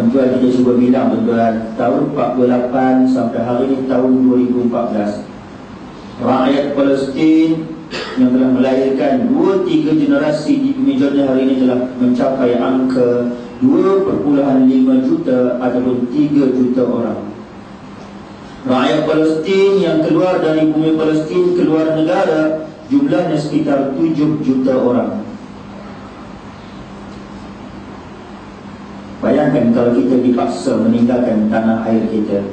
Tuan-tuan, kita cuba bilang tuan-tuan, tahun 48 sampai hari ini tahun 2014, rakyat Palestin yang telah melahirkan 2-3 generasi di bumi Jordan hari ini telah mencapai angka 2,5 juta ataupun 3 juta orang. Rakyat Palestin yang keluar dari bumi Palestin keluar negara jumlahnya sekitar 7 juta orang. Bayangkan kalau kita dipaksa meninggalkan tanah air kita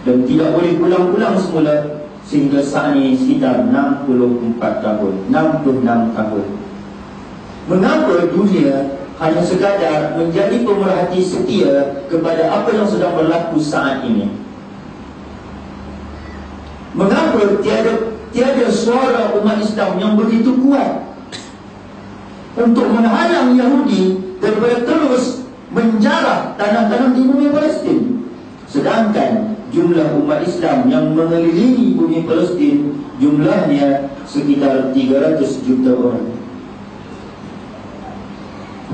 dan tidak boleh pulang-pulang semula sehingga saat ini sekitar 64 tahun, 66 tahun. Mengapa dunia hanya sekadar menjadi pemerhati setia kepada apa yang sedang berlaku saat ini? Mengapa tiada suara umat Islam yang begitu kuat untuk menghalang Yahudi daripada terus menjarah tanah-tanah di bumi Palestin, sedangkan jumlah umat Islam yang mengelilingi bumi Palestin jumlahnya sekitar 300 juta orang.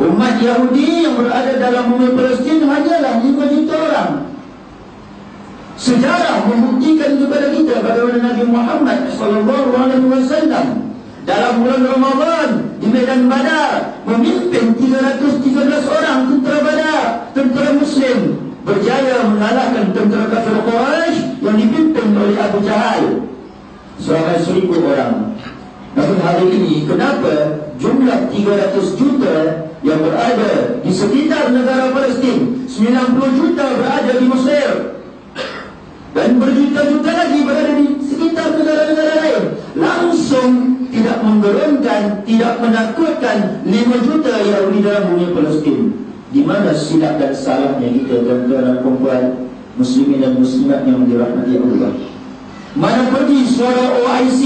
Umat Yahudi yang berada dalam bumi Palestin hanyalah 5 juta orang. Sejarah membuktikan kepada kita bagaimana Nabi Muhammad SAW dalam bulan Ramadan di Medan Badar memimpin 313 orang tentera Badar, tentera Muslim, berjaya mengalahkan tentera kafir Quraisy yang dipimpin oleh Abu Jahal seramai 1,000 orang. Namun hari ini kenapa jumlah 300 juta yang berada di sekitar negara Palestin, 90 juta berada di Mesir dan berjuta-juta lagi berada di sekitar negara-negara lain, langsung tidak menggerunkan, tidak menakutkan 5 juta Yahudi dalam bumi Palestin? Di mana silap dan salahnya kita, tuan-tuan dan puan-puan, muslimin dan muslimat yang dirahmati Allah? Mana pergi suara OIC,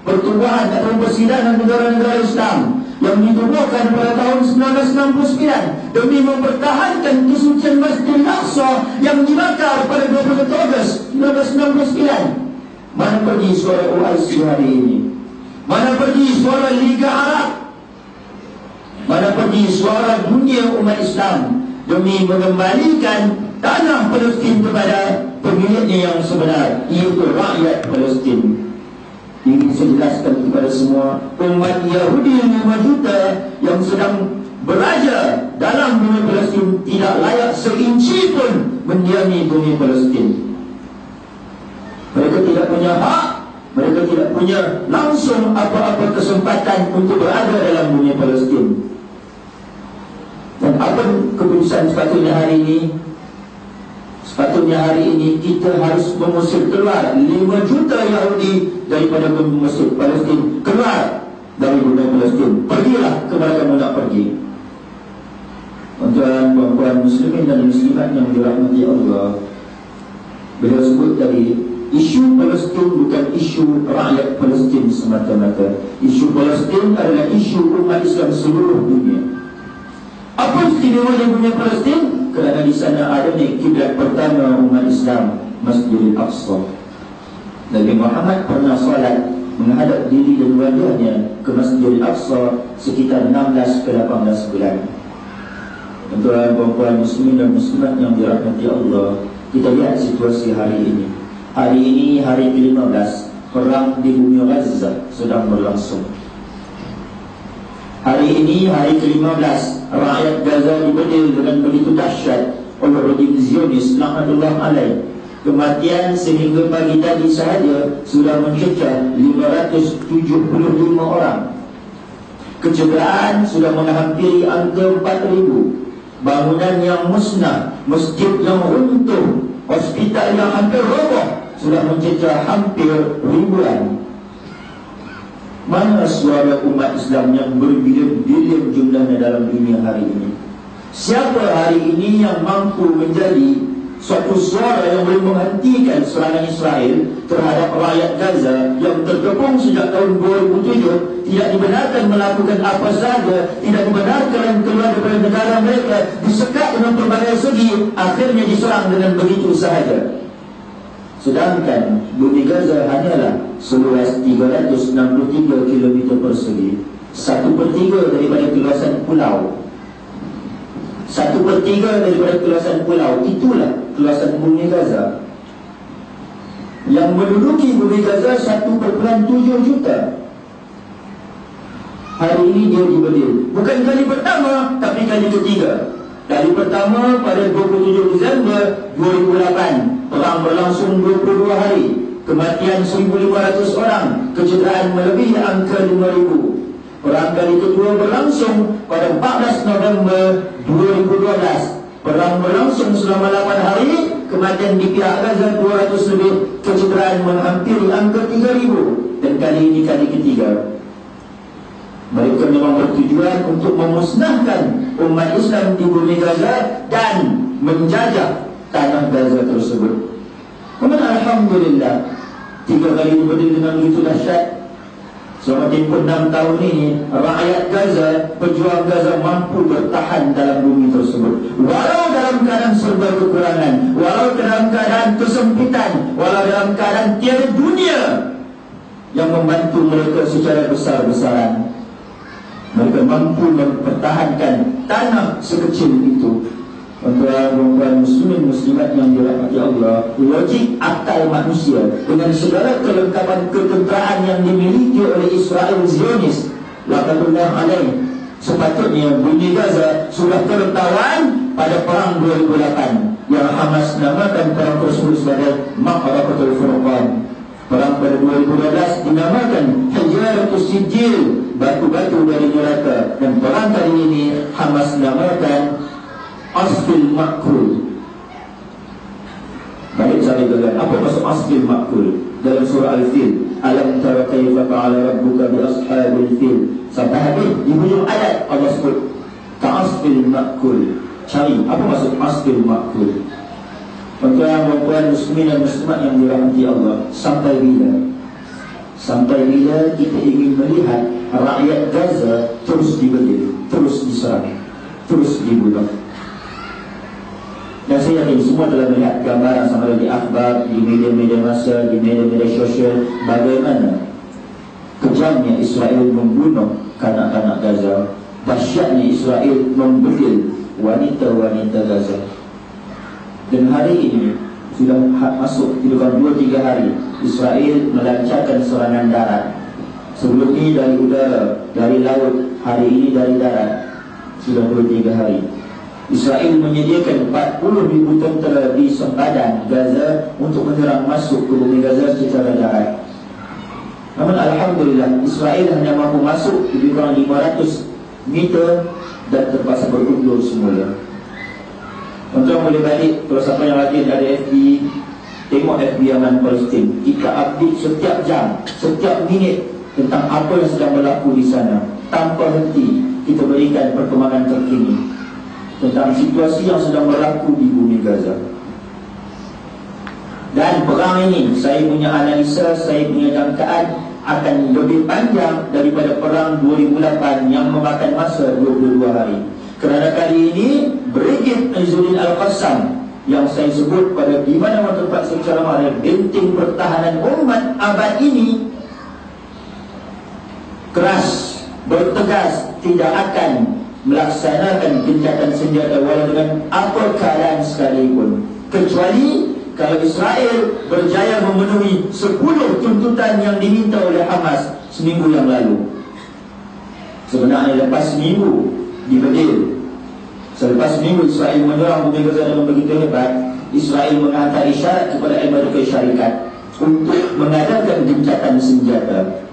Pertubuhan atau Persidangan Negara-Negara Islam, yang ditubuhkan pada tahun 1969 demi mempertahankan kesucian Masjidil Aqsa yang dibakar pada 20 Ogos 1969? Mana pergi suara OIC hari ini? Mana pergi suara Liga Arab? Mana pergi suara dunia umat Islam demi mengembalikan tanah Palestin kepada pemiliknya yang sebenar, iaitu rakyat Palestin? Ingin saya jelaskan kepada semua, umat Yahudi 5 juta yang sedang beraja dalam bumi Palestin tidak layak seinci pun mendiami bumi Palestin. Mereka tidak punya hak, mereka tidak punya langsung apa-apa kesempatan untuk berada dalam bumi Palestin. Dan apa keputusan sepatutnya hari ini? Sepatutnya hari ini kita harus mengusir keluar 5 juta Yahudi daripada bumi Mesir Palestin, keluar dari bumi Palestin. Pergilah ke mana kamu nak pergi. Tuan-tuan, puan-puan, muslimin dan muslimat yang dirahmati Allah, beliau sebut tadi, isu Palestin bukan isu rakyat Palestin semata-mata. Isu Palestin adalah isu umat Islam seluruh dunia. Apa istimewanya bumi Palestin? Kerana di sana ada kiblat pertama umat Islam, Masjidil Aqsa. Nabi Muhammad pernah salat menghadap diri dan wajahnya ke Masjidil Aqsa sekitar 16 ke 18 bulan. Tuan-tuan, puan-puan, muslimin dan muslimat yang dirahmati Allah, kita lihat situasi hari ini. Hari ini hari ke-15, perang di bumi Gaza sedang berlangsung. Hari ini hari ke-15, rakyat Gaza dibedil dengan begitu dahsyat oleh rejim Zionis laknatullah alaih. Kematian sehingga pagi tadi sahaja sudah mencecah 575 orang. Kecederaan sudah menghampiri angka 4,000. Bangunan yang musnah, masjid yang runtuh, hospital yang hampir roboh sudah mencecah hampir ribuan. Mana suara umat Islam yang berbilion-bilion jumlahnya dalam dunia hari ini? Siapa hari ini yang mampu menjadi suatu suara yang boleh menghentikan serangan Israel terhadap rakyat Gaza yang terkepung sejak tahun 2007, tidak dibenarkan melakukan apa sahaja, tidak dibenarkan keluar daripada negara mereka, disekat dengan berbagai segi, akhirnya diserang dengan begitu sahaja? Sedangkan bumi Gaza hanyalah seluas 363 km persegi, 1/3 daripada keluasan pulau. 1/3 daripada keluasan pulau. Itulah keluasan bumi Gaza. Yang menduduki bumi Gaza 1,7 juta. Hari ini dia dibedil. Bukan kali pertama, tapi kali ketiga. Kali pertama pada 27 Disember 2008, perang berlangsung 22 hari. Kematian 1,500 orang, kecederaan melebihi angka 5,000. Perang kali kedua berlangsung pada 14 November 2012. Perang berlangsung selama 8 hari, kematian di pihak Gaza 200 lebih, kecederaan menghampiri angka 3,000. Dan kali ini kali ketiga. Mereka memang bertujuan untuk memusnahkan umat Islam di bumi Gaza dan menjajah tanah Gaza tersebut. Kemudian Alhamdulillah, 3 kali dibedil dengan begitu dahsyat. Selama tempoh 6 tahun ini, rakyat Gaza, pejuang Gaza mampu bertahan dalam bumi tersebut. Walau dalam keadaan serba kekurangan, walau dalam keadaan kesempitan, walau dalam keadaan tiada dunia yang membantu mereka secara besar-besaran, mereka mampu mempertahankan tanah sekecil itu. Tuan-tuan muslimin muslimat yang dirahmati Allah, logik akal manusia dengan segala kelengkapan ketenteraan yang dimiliki oleh Israel Zionis, laknatullah alaih, sepatutnya bumi Gaza sudah tertawan pada perang 2008 yang Hamas namakan perang tersebut sebagai Ma'rakatul Furqan. Perang pada 2012 dinamakan Hijaratus Sijil, batu-batu dari neraka. Dan perang kali ini Hamas namakan Asfil Ma'kul. Baik, saya dengar apa maksud Asfil Ma'kul dalam surah Al-Fil. Alam tara kaifa fa'ala rabbuka bi ashabil fil. Sampai habis di hujung ayat Allah sebut Asfil Ma'kul. Cari apa maksud Asfil Ma'kul. Tuan-tuan muslimin dan muslimat yang dirahmati Allah, sampai bila? Sampai bila kita ingin melihat rakyat Gaza terus dibedil, terus diserang, terus dibunuh? Dan saya yakin semua telah melihat gambaran sama ada di akhbar, di media-media massa, di media-media sosial, bagaimana kejamnya Israel membunuh kanak-kanak Gaza, dahsyatnya Israel membedil wanita-wanita Gaza. Dan hari ini sudah masuk kira 2-3 hari Israel melancarkan serangan darat. Sebelum ini dari udara, dari laut, hari ini dari darat. Sudah 2-3 hari Israel menyediakan 40,000 tentera di sempadan Gaza untuk menyerang masuk ke bumi Gaza secara darat. Namun Alhamdulillah, Israel hanya mampu masuk lebih kurang 500 meter dan terpaksa berundur semula. Untuk boleh balik, kalau siapa yang rajin ada FB, tengok FB Yaman Palestin. Kita update setiap jam, setiap minit tentang apa yang sedang berlaku di sana. Tanpa henti kita berikan perkembangan terkini tentang situasi yang sedang berlaku di bumi Gaza. Dan perang ini, saya punya analisa, saya punya jangkaan akan lebih panjang daripada perang 2008 yang memakan masa 22 hari. Kerana kali ini Brigade Izzuddin Al-Qassam yang saya sebut pada di mana tempat saya ceramah adalah benteng pertahanan umat abad ini, keras, bertegas, tidak akan melaksanakan gencatan senjata walau dengan apa keadaan sekalipun, kecuali kalau Israel berjaya memenuhi 10 tuntutan yang diminta oleh Hamas seminggu yang lalu. Sebenarnya lepas seminggu dibedil, selepas seminggu Israel menyerang bumi Gaza dengan begitu hebat, Israel menghantar isyarat kepada Amerika Syarikat untuk mengadakan gencatan senjata.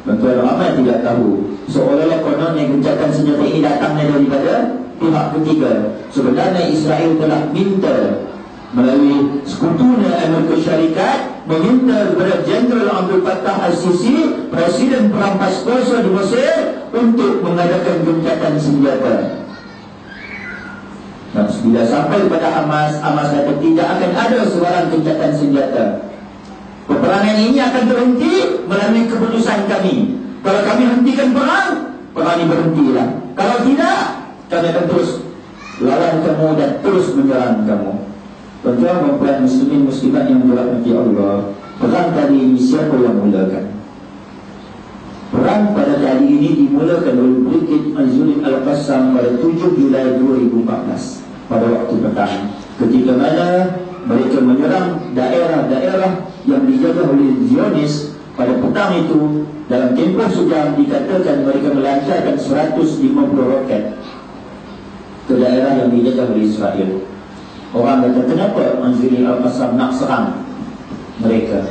Tuan-tuan ramai tidak tahu, seolah-olah kononnya gencatan senjata ini datangnya daripada pihak ketiga. Sebenarnya Israel telah minta melalui sekutunya Amerika Syarikat, meminta kepada Jenderal Abdul Fattah Al-Sisi, Presiden perampas kuasa di Mesir, untuk mengadakan gencatan senjata. Dan bila sampai kepada Hamas, Hamas kata tidak akan ada sebarang gencatan senjata. Peperangan ini akan berhenti melalui keputusan kami. Kalau kami hentikan perang, perang ini berhentilah. Kalau tidak, kami akan terus lawan kamu dan terus menyerang kamu. Tuan-tuan dan muslimin muslimat yang dirahmati Allah, perang kali ini siapa yang mulakan? Perang pada kali Hari ini dimulakan oleh Brigade Azulin Al-Qassam pada 7 Julai 2014 pada waktu petang, ketika mana mereka menyerang daerah-daerah yang dijaga oleh Zionis. Pada petang itu, dalam tempoh sejam dikatakan mereka melancarkan 150 roket ke daerah yang dijaga oleh Israel. Orang kata, kenapa Azulin Al-Qassam nak serang mereka?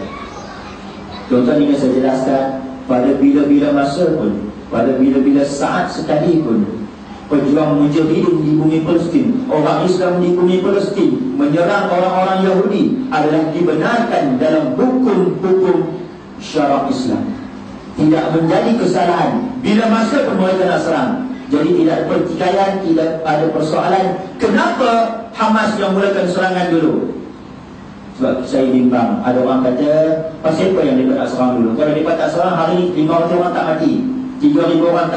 Tuan-tuan ingin saya jelaskan, pada bila-bila masa pun, pada bila-bila saat sekali pun, pejuang mujahidin di bumi Palestin, orang Islam di bumi Palestin menyerang orang-orang Yahudi adalah dibenarkan dalam hukum-hukum syarak Islam. Tidak menjadi kesalahan bila masa pun mereka nak serang. Jadi tidak ada pertikaian, tidak ada persoalan kenapa Hamas yang mulakan serangan dulu. Sebab saya bimbang, ada orang kata, pasal apa yang mereka tak serang dulu? Kalau mereka tak serang, hari ini 500 orang tak mati, 3,000 orang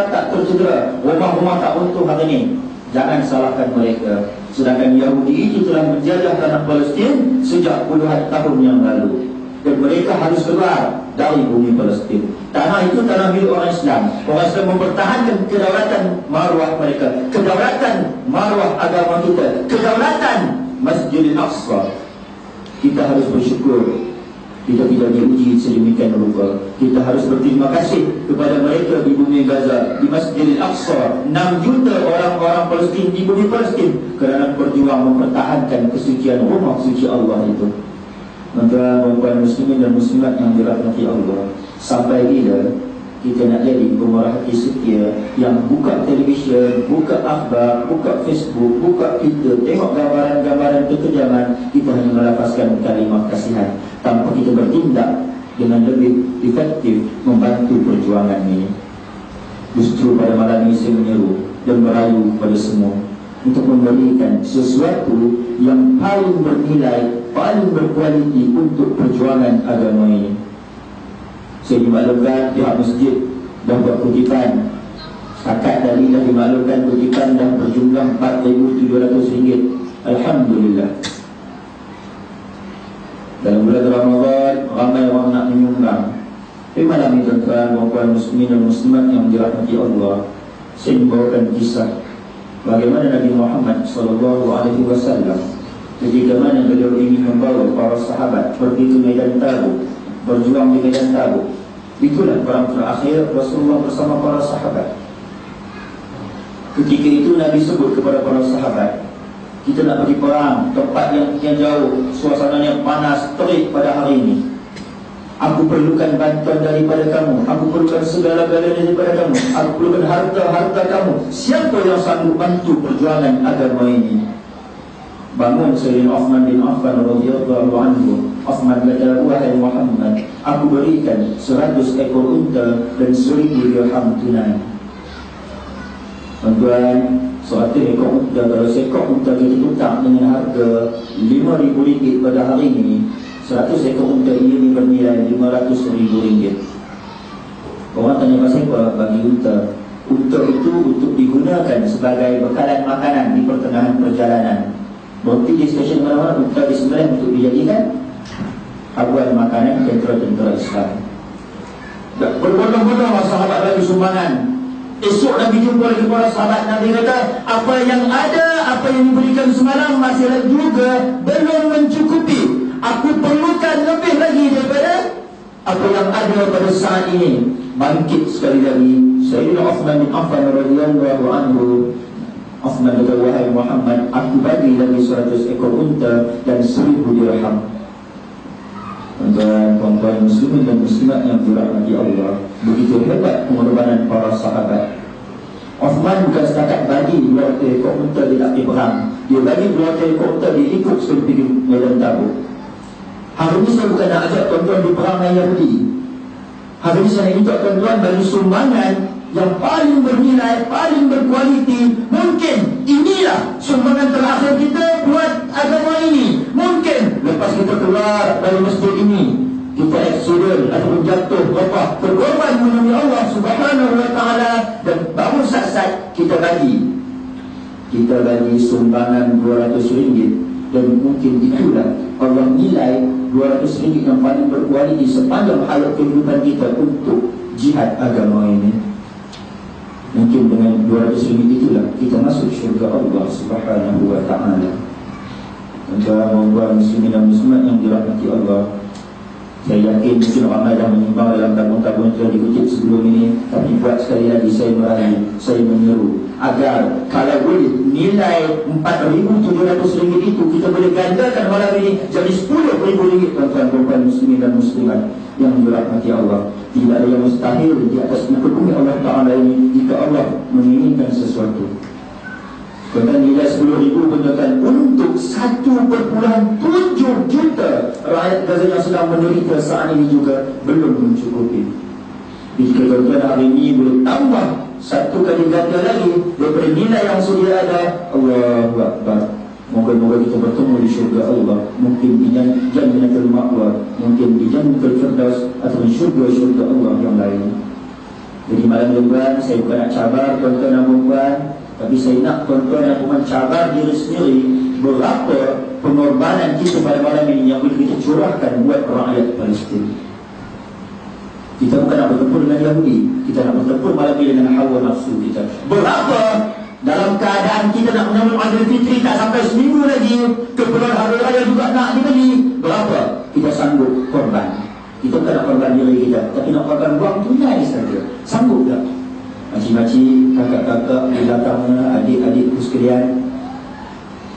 tak tercedera, rumah-rumah tak runtuh hari ini. Jangan salahkan mereka. Sedangkan Yahudi itu telah menjajah tanah Palestin sejak puluhan tahun yang lalu, dan mereka harus keluar dari bumi Palestin. Tanah itu tanah milik orang Islam. Orang Islam mempertahankan kedaulatan maruah mereka, kedaulatan maruah agama kita, kedaulatan Masjidil Aqsa. Kita harus bersyukur kita tidak diuji sedemikian rupa. Kita harus berterima kasih kepada mereka di bumi Gaza, di Masjidil Aqsa. 6 juta orang-orang Palestin di bumi Palestin kerana berjuang mempertahankan kesucian rumah suci Allah itu. Tuan-tuan muslimin dan muslimat yang dirahmati Allah, sampai bila kita nak jadi pemerah hati setia yang buka televisyen, buka akhbar, buka Facebook, buka Twitter, tengok gambaran-gambaran kekejaman, kita hanya melafazkan kalimah kasihan tanpa kita bertindak dengan lebih efektif membantu perjuangan ini. Justru pada malam ini saya menyeru dan merayu pada semua untuk memberikan sesuatu yang paling bernilai, paling berkualiti untuk perjuangan agama ini. Saya dimaklumkan pihak masjid dah buat kutipan. Setakat tadi dah dimaklumkan kutipan dah berjumlah RM4,700. Alhamdulillah. Dalam bulan Ramadan ramai orang nak menyumbang. Tapi malam ini tuan-tuan, puan-puan muslimin dan muslimat yang dirahmati Allah, saya membawakan kisah bagaimana Nabi Muhammad SAW ketika mana beliau ingin membawa para sahabat pergi ke medan Tabuk, berjuang di medan Tabuk. Itulah perang terakhir Rasulullah bersama para sahabat. Ketika itu Nabi sebut kepada para sahabat, kita nak pergi perang, tempat yang jauh, suasananya panas, terik pada hari ini. Aku perlukan bantuan daripada kamu, aku perlukan segala-galanya daripada kamu, aku perlukan harta-harta kamu. Siapa yang sanggup bantu perjuangan agama ini? Bangun Sayyidina Uthman bin Affan radhiyallahu anhu. Uthman kata, wahai Muhammad, aku berikan 100 ekor unta dan 1,000 dirham tunai. Tuan-tuan, 100 ekor unta, kalau seekor unta kita tukar dengan harga RM5,000 pada hari ini, 100 ekor unta ini bernilai RM500,000. Orang tanya pasal apa bagi unta? Unta itu untuk digunakan sebagai bekalan makanan di pertengahan perjalanan. Berhenti di stesen mana-mana, unta disembelih untuk dijadikan habuan makanan tentera-tentera Islam. Berbondong-bondong sahabat bagi sumbangan. Esok Nabi jumpa lagi para sahabat. Nabi kata, apa yang ada, apa yang diberikan semalam masih juga belum mencukupi. Aku perlukan lebih lagi daripada apa yang ada pada saat ini. Bangkit sekali lagi Sayyidina Uthman bin Affan radhiyallahu anhu. Uthman kata, wahai Muhammad, aku bagi lagi 100 ekor unta dan 1,000 dirham. Tuan-tuan muslimin dan muslimat yang dirahmati Allah, begitu hebat pengorbanan para sahabat. Uthman bukan setakat bagi 200 ekor unta dia tak pergi perang, dia bagi 200 ekor unta dia ikut sekali pergi medan Tabuk. Hari ini saya bukan nak ajak tuan-tuan di perang dengan Yahudi. Hari ini saya minta tuan-tuan bagi sumbangan yang paling bernilai, paling berkualiti. Mungkin inilah sumbangan terakhir kita buat agama ini. Mungkin lepas kita keluar dari masjid ini, kita accident ataupun jatuh, berkorban menemui Allah Subhanahu wa ta'ala, dan baru saat-saat kita bagi sumbangan RM200, dan mungkin itulah Allah nilai RM200 yang paling berkualiti sepanjang hayat kehidupan kita untuk jihad agama ini. Mungkin dengan 200 ringgit itulah kita masuk syurga Allah Subhanahu wa ta'ala. Tuan-tuan muslimin dan muslimat yang dirahmati Allah, saya yakin mungkin ramai dah menyumbang dalam tabung-tabung yang telah dikutip sebelum ini. Tapi buat sekali lagi saya merayu, saya menyeru agar kalau boleh nilai RM4,700 itu kita boleh gandakan malam ini jadi RM10,000, tuan-tuan muslimin dan muslimat yang dirahmati Allah. Tidak ada yang mustahil di atas muka bumi Allah Ta'ala ini jika Allah menginginkan sesuatu. Bahkan nilai RM10,000 menunjukkan untuk 1,7 juta rakyat Gaza yang sedang menderita saat ini juga belum mencukupi. Jika tuan-tuan hari ini boleh tambah satu kali ganda lagi daripada nilai yang sudah ada, Allahu Akbar. Moga-moga kita bertemu di syurga Allah. Mungkin di Jannatul Ma'wa, mungkin di Jannatul Firdaus, atau di syurga-syurga Allah yang lain. Jadi malam lebaran saya bukan nak cabar tuan-tuan dan puan, tapi saya nak tuan-tuan dan puan cabar diri sendiri berapa pengorbanan kita pada malam ini yang boleh kita curahkan buat rakyat Palestin. Kita bukan nak bertempur dengan Yahudi, kita nak bertempur malam ini dengan hawa nafsu kita. Berapa dalam keadaan kita nak menyambut Idul Fitri tak sampai seminggu lagi, keperluan hari raya juga nak dibeli, berapa kita sanggup korban? Kita bukan nak korban diri kita, tapi nak korban buang tunai saja. Sanggup tak? Makcik-makcik, kakak-kakak di belakangnya, adik-adikku sekalian,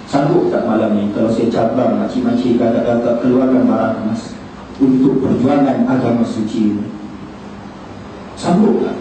sanggup tak malam ni kalau saya cabar makcik-makcik, kakak-kakak keluarkan barang emas untuk perjuangan agama suci ini? Sanggup tak?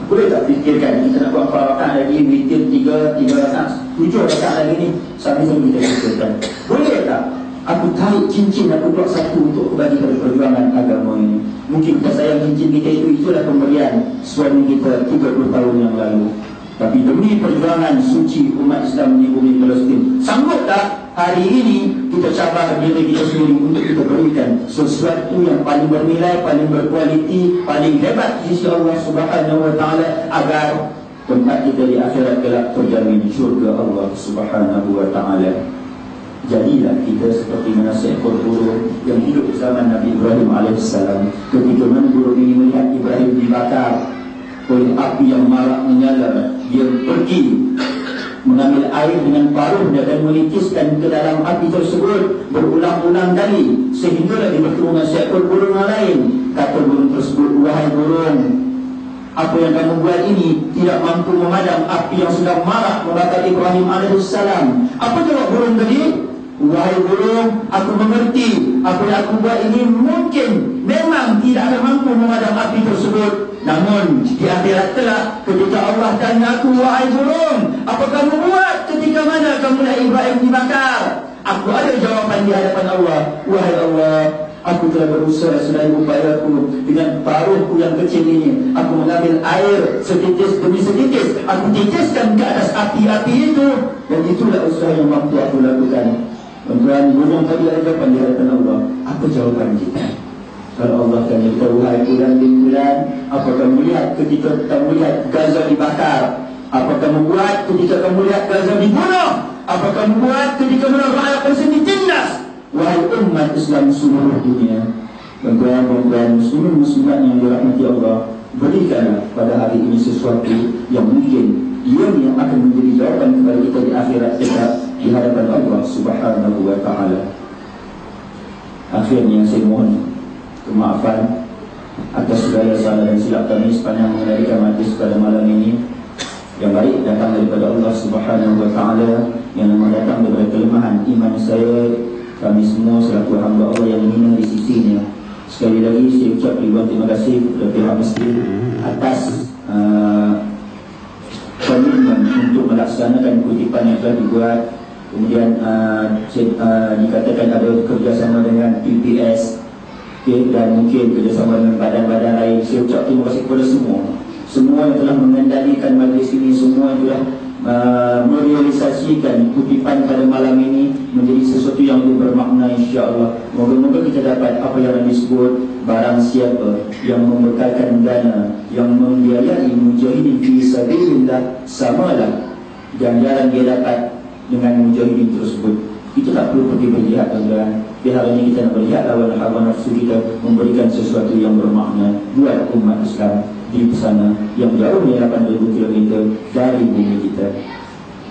Boleh tak fikirkan kita nak buat 4 rakaat lagi, witir 3 rakaat, 7 rakaat lagi ni, sambil-sambil kita fikirkan. Boleh tak aku tarik cincin, aku buat satu untuk bagi pada perjuangan agama ini? Mungkin kita sayang cincin kita itulah pemberian suami kita 30 tahun yang lalu. Tapi demi perjuangan suci umat Islam di bumi Palestin, sanggup tak hari ini kita cabar diri kita sendiri untuk kita berikan sesuatu yang paling bernilai, paling berkualiti, paling hebat di sisi Allah Subhanahu wa ta'ala, agar tempat kita di akhirat kelak terjamin syurga Allah Subhanahu wa ta'ala. Jadilah kita seperti mana seekor burung yang hidup zaman Nabi Ibrahim AS. Ketika mana burung ini melihat Ibrahim dibakar oleh api yang marak menyala, dia pergi mengambil air dengan paruhnya dan menitiskan ke dalam api tersebut berulang-ulang kali, sehingga dia bertemu dengan seekor burung yang lain. Kata burung tersebut, wahai burung, apa yang kamu buat ini tidak mampu memadam api yang sedang marak membakar Ibrahim AS. Apa jawab burung tadi? Wahai burung, aku mengerti apa yang aku buat ini mungkin memang tidak akan mampu memadam api tersebut. Namun di akhirat kelak ketika Allah tanya aku, wahai burung, apa kamu buat ketika mana kamu lihat Ibrahim dibakar? Aku ada jawapan di hadapan Allah. Wahai Allah, aku telah berusaha sedaya upayaku dengan paruhku yang kecil ini. Aku mengambil air setitis demi setitis, aku titiskan ke atas api-api itu, dan itulah usaha yang mampu aku lakukan. Tuan-tuan, burung tadi ada jawapan di hadapan Allah. Apa jawapan kita? Kalau Allah tanya kita, wahai fulan bin fulan, apa kamu lihat ketika kamu lihat Gaza dibakar? Apa kamu buat ketika kamu lihat Gaza dibunuh? Apa kamu buat ketika rakyat Palestin ditindas? Wahai umat Islam seluruh dunia, tuan-tuan muslimin muslimat yang dirahmati Allah, berikanlah pada hari ini sesuatu yang mungkin yang akan menjadi jawaban kepada kita di akhirat kita di hadapan Allah Subhanahu wa ta'ala. Akhirnya saya mohon kemaafan atas segala salah dan silap kami sepanjang mengendalikan majlis pada malam ini. Yang baik datang daripada Allah Subhanahu wa ta'ala, yang datang daripada kelemahan iman saya, kami semua selaku hamba Allah yang hina di sisinya. Sekali lagi saya ucap ribuan terima kasih kepada pihak masjid atas komitmen untuk melaksanakan kutipan yang telah dibuat. Kemudian dikatakan ada kerjasama dengan PPS, dan mungkin kerjasama dengan badan-badan lain. Saya ucap terima kasih kepada semua yang telah mengendalikan majlis ini, semua yang telah merealisasikan kutipan pada malam ini menjadi sesuatu yang bermakna, insya-Allah. Moga-moga kita dapat apa yang disebut barang siapa yang membekalkan dana, yang membiayai mujahidin fi sabilillah, samalah ganjaran dia dapat dengan mujahidin tersebut. Itu tak perlu pergi berjihad, tuan-tuan. Di hari ini kita nak melihat lawan hawa nafsu kita memberikan sesuatu yang bermakna buat umat Islam di sana yang jauh 8,000 km dari bumi kita.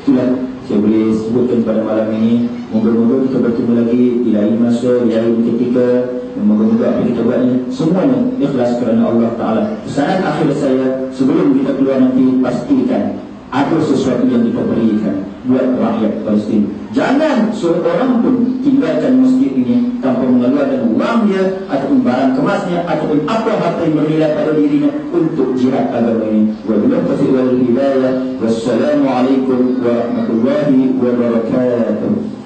Itulah saya boleh sebutkan pada malam ini. Moga-moga kita bertemu lagi di lain masa, di lain ketika. Moga-moga apa kita buat ni semuanya ikhlas kerana Allah Ta'ala. Pesanan akhir saya sebelum kita keluar nanti, pastikan ada sesuatu yang kita berikan buat rakyat Palestin. Jangan seorang pun tinggalkan masjid ini tanpa mengeluarkan wang dia ataupun barang kemasnya ataupun apa harta yang bernilai pada dirinya untuk jihad agama ini. Wabillahi taufiq wal hidayah. Wassalamualaikum warahmatullahi wabarakatuh.